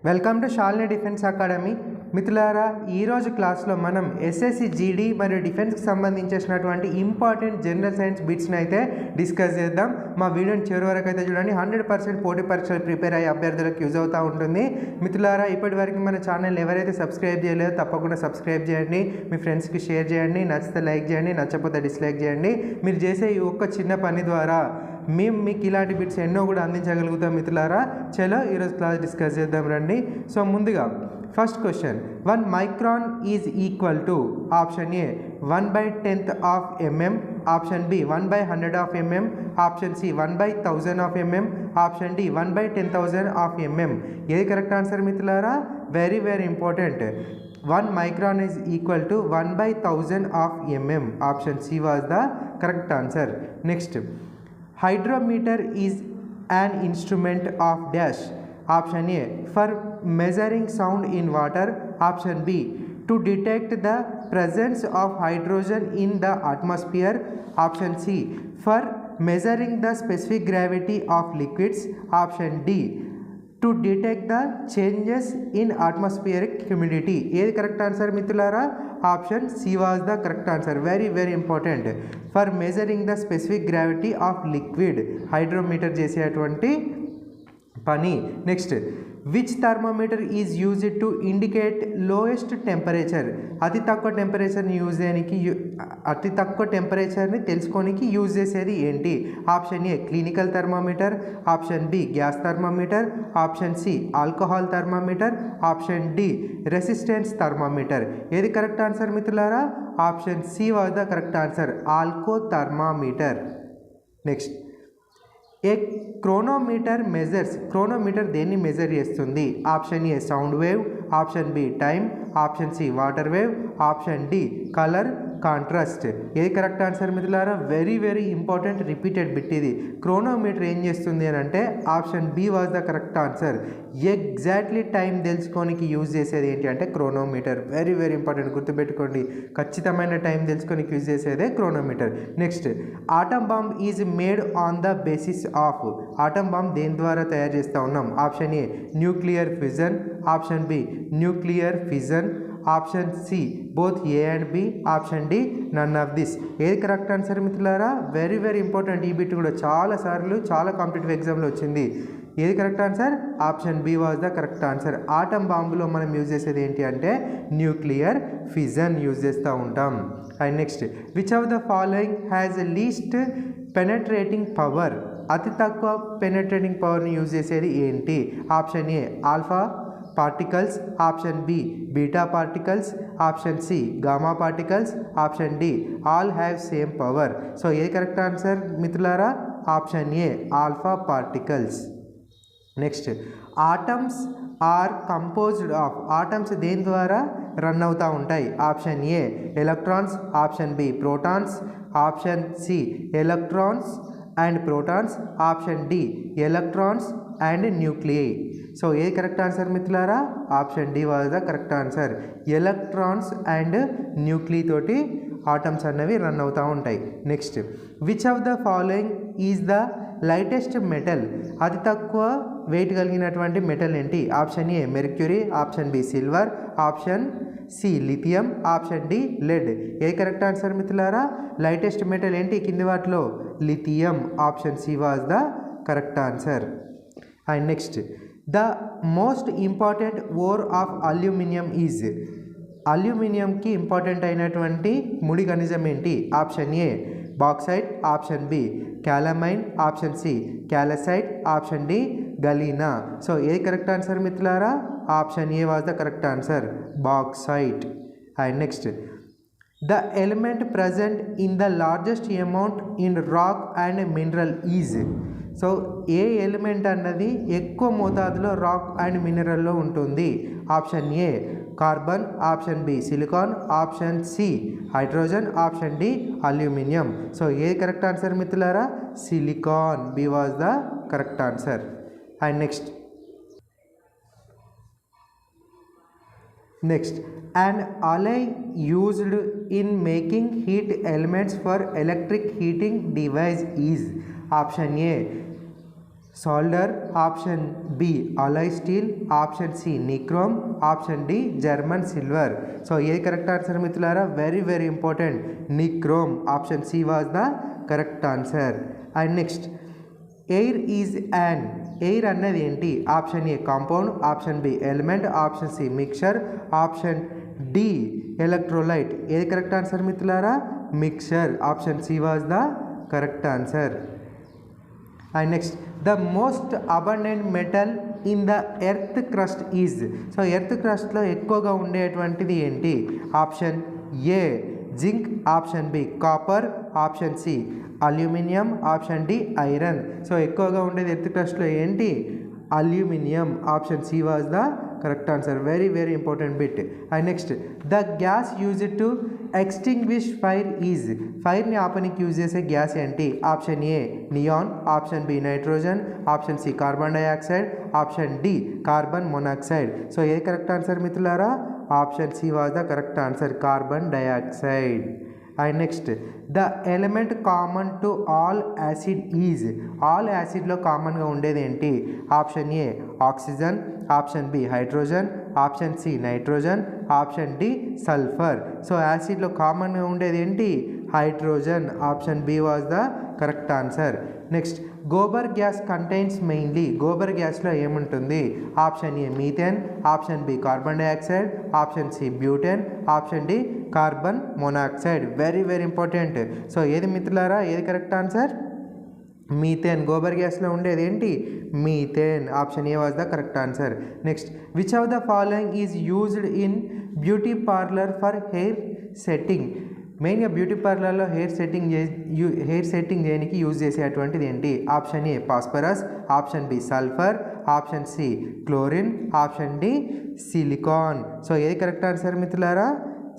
Welcome to Shalini defence academy. మిత్రులారా, ఈరోజు క్లాస్లో మనం ఎస్ఎస్సి జీడీ మరియు డిఫెన్స్కి సంబంధించినటువంటి ఇంపార్టెంట్ జనరల్ సైన్స్ బిట్స్ని అయితే డిస్కస్ చేద్దాం. మా వీడియోని చివరి వరకు అయితే చూడండి. 100% పోటీ పరీక్షలు ప్రిపేర్ అయ్యే అభ్యర్థులకు యూజ్ అవుతూ ఉంటుంది. మిత్రులారా, ఇప్పటి వరకు మన ఛానల్ ఎవరైతే సబ్స్క్రైబ్ చేయలేదో తప్పకుండా సబ్స్క్రైబ్ చేయండి, మీ ఫ్రెండ్స్కి షేర్ చేయండి, నచ్చితే లైక్ చేయండి, నచ్చకపోతే డిస్లైక్ చేయండి. మీరు చేసే ఈ ఒక్క చిన్న పని ద్వారా మీకు ఇలాంటి బిట్స్ ఎన్నో కూడా అందించగలుగుతాం. మిత్రులారా, చలో ఈరోజు క్లాస్ డిస్కస్ చేద్దాం రండి. సో ముందుగా first question, 1 micron is equal to option A 1/10th of mm, option B 1/100 of mm, option C 1/1000 of mm, option D 1/10,000 of mm. ఏది కరెక్ట్ ఆన్సర్ మిత్రులారా? Very very important. 1 micron is equal to 1/1000 of mm. Option C was the correct answer. Next, hydrometer is an instrument of dash. Option A, for measuring sound in water. Option B, to detect the presence of hydrogen in the atmosphere. Option C, for measuring the specific gravity of liquids. Option D, to detect the changes in atmospheric humidity. ఏది correct answer మిత్రులారా? Option C was the correct answer. Very very important. For measuring the specific gravity of liquid, hydrometer చేసేటువంటి పని. Next, which thermometer is used to indicate lowest temperature? అతి తక్కువ టెంపరేచర్ని తెలుసుకోనికి use చేసేది ఏంటి? Option A clinical thermometer, option B gas thermometer, option C alcohol thermometer, option D resistance thermometer. ఏది correct answer మిత్రులారా? Option C was the correct answer, alco thermometer. Next, a chronometer measures, chronometer దేన్ని measure చేస్తుంది? Option A sound wave, option B time, option C water wave, option D colour contrast. ఏది correct answer మిత్రులారా? Very very important repeated bit ఇది. Chronometer ఏం చేస్తుంది అని అంటే option B was the correct answer. Exactly time తెలుసుకోనికి use చేసేది ఏంటి అంటే క్రోనోమీటర్. వెరీ వెరీ ఇంపార్టెంట్, గుర్తుపెట్టుకోండి. ఖచ్చితమైన టైం తెలుసుకోనికి యూజ్ చేసేదే chronometer. Next, atom bomb is made on the basis of. Atom bomb దేని ద్వారా తయారు చేస్తూ ఉన్నాం? Option A nuclear fission, option B nuclear fission, option C both A and B, option D none of this. ఏది correct answer మిత్రులారా? Very very important. ఈ bit కూడా చాలా సార్లు చాలా కాంపిటేటివ్ ఎగ్జామ్లో వచ్చింది. ఏది correct answer? Option B was the correct answer. Atom బాంబులో మనం యూజ్ చేసేది ఏంటి అంటే న్యూక్లియర్ ఫిజన్ యూజ్ చేస్తూ ఉంటాం. And next, which of the following has least penetrating power? అతి తక్కువ పెనట్రేటింగ్ పవర్ని యూజ్ చేసేది ఏంటి? Option A alpha particles, option B beta particles, option C gamma particles, option D all have same power. So ఏ correct answer మిత్రులారా? Option A alpha particles. Next, atoms are composed of. Atoms దేని ద్వారా run అవుతూ ఉంటాయి? Option A electrons, option B protons, option C electrons and protons, option D electrons and nuclei. So ఏ correct answer మిత్రులారా? Option D was the correct answer. Electrons and nuclei తోటి atoms అన్నవి run అవుతూ ఉంటాయి. Next, which of the following is the lightest metal? అతి తక్కువ weight కలిగినటువంటి metal ఏంటి? Option A mercury, option B silver, option C lithium, option D lead. ఏ correct answer మిత్రులారా? లైటెస్ట్ మెటల్ ఏంటి కింది వాటిలో? Lithium. Option C was the correct answer. And next, the most important ore of aluminium is. అల్యూమినియంకి important అయినటువంటి ముడి ఖనిజం ఏంటి? Option A bauxite, option B calamine, option C calcite, option D galena. So ఏ correct answer మిత్రులారా? Option A was the correct answer, bauxite. And next, the element present in the largest amount in rock and mineral is. So ఏ element అన్నది ఎక్కువ మోతాదులో rock and మినరల్లో ఉంటుంది? Option A carbon, option B silicon, option C hydrogen, option D aluminium. So ఏ correct answer మిత్రులారా? Silicon. B was the correct answer. And next, an alloy used in making heat elements for electric heating device is. Option A solder, option B alloy steel, option C nichrome, option D German silver. So ఏ correct answer మిత్రులారా? Very very important, nichrome. Option C was the correct answer. And next, air is an. Air అన్నది ఏంటి? Option A compound, option B element, option C mixture, option D electrolyte. ఏది correct answer మిత్రులారా? Mixture. Option C was the correct answer. And next, the most abundant metal in the earth crust is. So earth క్రస్ట్లో ఎక్కువగా ఉండేటువంటిది ఏంటి? Option A zinc, option B copper, option C aluminium, option D iron. So ఎక్కువగా ఉండేది earth క్రస్ట్లో ఏంటి? Aluminium. Option C was the correct answer. Very very important bit. And next, the gas used to extinguish fire is. ఫైర్ని ఆపనికి use చేసే gas ఏంటి? Option A neon, option B nitrogen, option C carbon dioxide, option D carbon monoxide. So ఏ correct answer మిత్రులారా? Option C was the correct answer, carbon dioxide. And next, the element common to all acid is. All యాసిడ్లో కామన్గా ఉండేది ఏంటి? Option A oxygen, option B hydrogen, option C nitrogen, option D sulphur. So యాసిడ్లో కామన్గా ఉండేది ఏంటి? Hydrogen. Option B was the correct answer. Next, gobar gas contains mainly. Gobar గ్యాస్లో ఏముంటుంది? Option A methane, option B carbon dioxide, option C butane, option D carbon monoxide. Very very important. So ఏది మిత్రులారా? ఏది correct answer? Methane. గోబర్ గ్యాస్లో ఉండేది ఏంటి? Methane. Option A was the correct answer. Next, which of the following is used in beauty parlour for hair setting. మెయిన్గా beauty పార్లర్లో hair setting చేయడానికి యూజ్ చేసేటువంటిది ఏంటి? Option A phosphorus, option B sulphur, option C chlorine, option D silicon. So ఏది correct answer మిత్రులారా?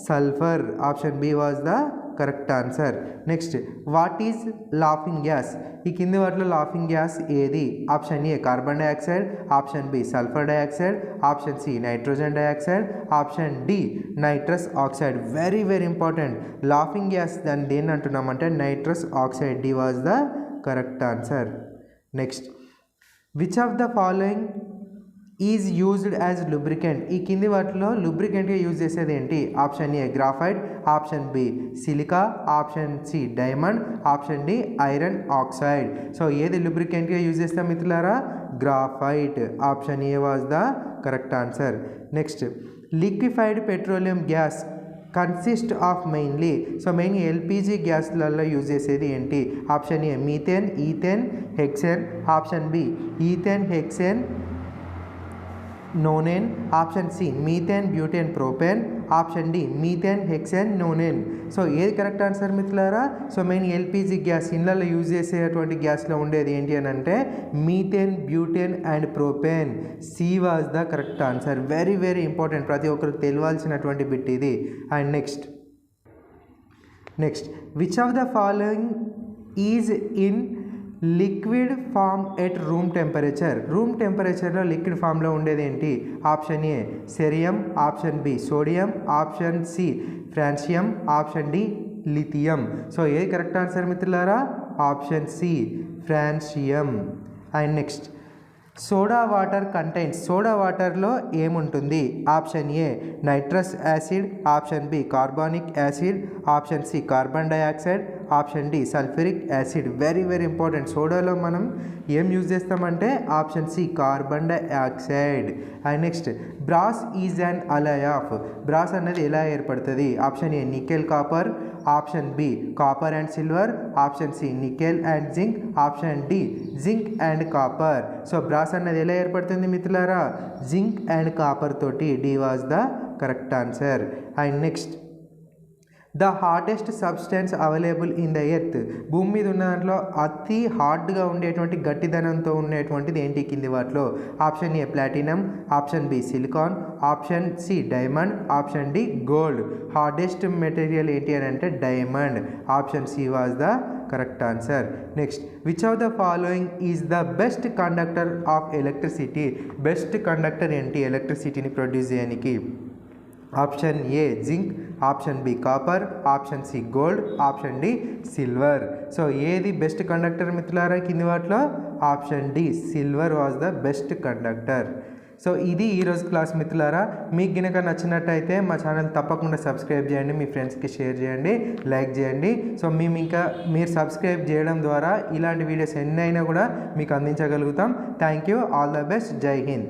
Sulphur. Option B was the correct answer. Next, what is laughing gas. ఈ కింది వాటిలో laughing gas ఏది? Option A carbon dioxide, option B sulphur dioxide, option C nitrogen dioxide, option D nitrous oxide. Very very important. Laughing gas దాన్ని దేన్ని అంటున్నామంటే nitrous oxide. D was the correct answer. Next, which of the following is used as lubricant. ఈ కింది వాటిలో లూబ్రికెంట్గా use చేసేది ఏంటి? Option A graphite, option B silica, option C diamond, option D iron oxide. So ఏది లూబ్రికెంట్గా use చేస్తాం మిత్రులారా? Graphite. Option A was the correct answer. Next, liquefied petroleum gas consist of mainly. So main LPG గ్యాస్లలో use చేసేది ఏంటి? Option A methane, ethane, hexane, option B ethane, hexane, nonane, option C methane, butane, propane, option D methane, hexane, nonane. So ఏది correct answer మిత్రులారా? So main LPG gas ఇళ్ళల్లో use చేసేటువంటి గ్యాస్లో ఉండేది ఏంటి అని అంటే methane, butane and propane. C was the correct answer. Very very important, ప్రతి ఒక్కరికి తెలియాల్సినటువంటి బిట్ ఇది. And next, which of the following is in liquid form at room temperature. Room టెంపరేచర్లో లిక్విడ్ ఫామ్లో ఉండేది ఏంటి? Option A cerium, option B sodium, option C francium, option D lithium. So ఏ correct answer మిత్రులారా? Option C francium. And next, soda water contains. Soda వాటర్లో ఏముంటుంది? Option A nitrous acid, option B carbonic acid, option C carbon dioxide, option D sulphuric acid. Very very important. సోడాలో మనం ఏం use చేస్తామంటే option C carbon dioxide. And next, brass is an alloy of. Brass అనేది ఎలా ఏర్పడుతుంది? Option A nickel copper, option B copper and silver, option C nickel and zinc, option D zinc and copper. So brass అన్నది ఎలా ఏర్పడుతుంది మిత్రులారా? Zinc and copper తోటి. D was the correct answer. And next, the hardest substance available in the earth. భూమి మీద ఉన్న దాంట్లో అతి హార్డ్గా ఉండేటువంటి గట్టిదనంతో ఉండేటువంటిది ఏంటి కింది వాటిలో? Option A platinum, option B silicon, option C diamond, option D gold. Hardest material ఏంటి అని అంటే diamond. Option C was the correct answer. Next, which of the following is the best conductor of electricity. Best conductor ఏంటి ఎలక్ట్రిసిటీని produce చేయడానికి? Option A zinc, option B copper, option C gold, option D silver. So ఏది best conductor మిత్రులారా కింది వాటిలో? Option D silver was the best conductor. So ఇది ఈరోజు class మిత్రులారా. మీకు గనుక నచ్చినట్టయితే మా ఛానల్ తప్పకుండా సబ్స్క్రైబ్ చేయండి, మీ ఫ్రెండ్స్కి షేర్ చేయండి, లైక్ చేయండి. సో మీరు సబ్స్క్రైబ్ చేయడం ద్వారా ఇలాంటి వీడియోస్ ఎన్నైనా కూడా మీకు అందించగలుగుతాం. Thank you. All the best. జై హింద్.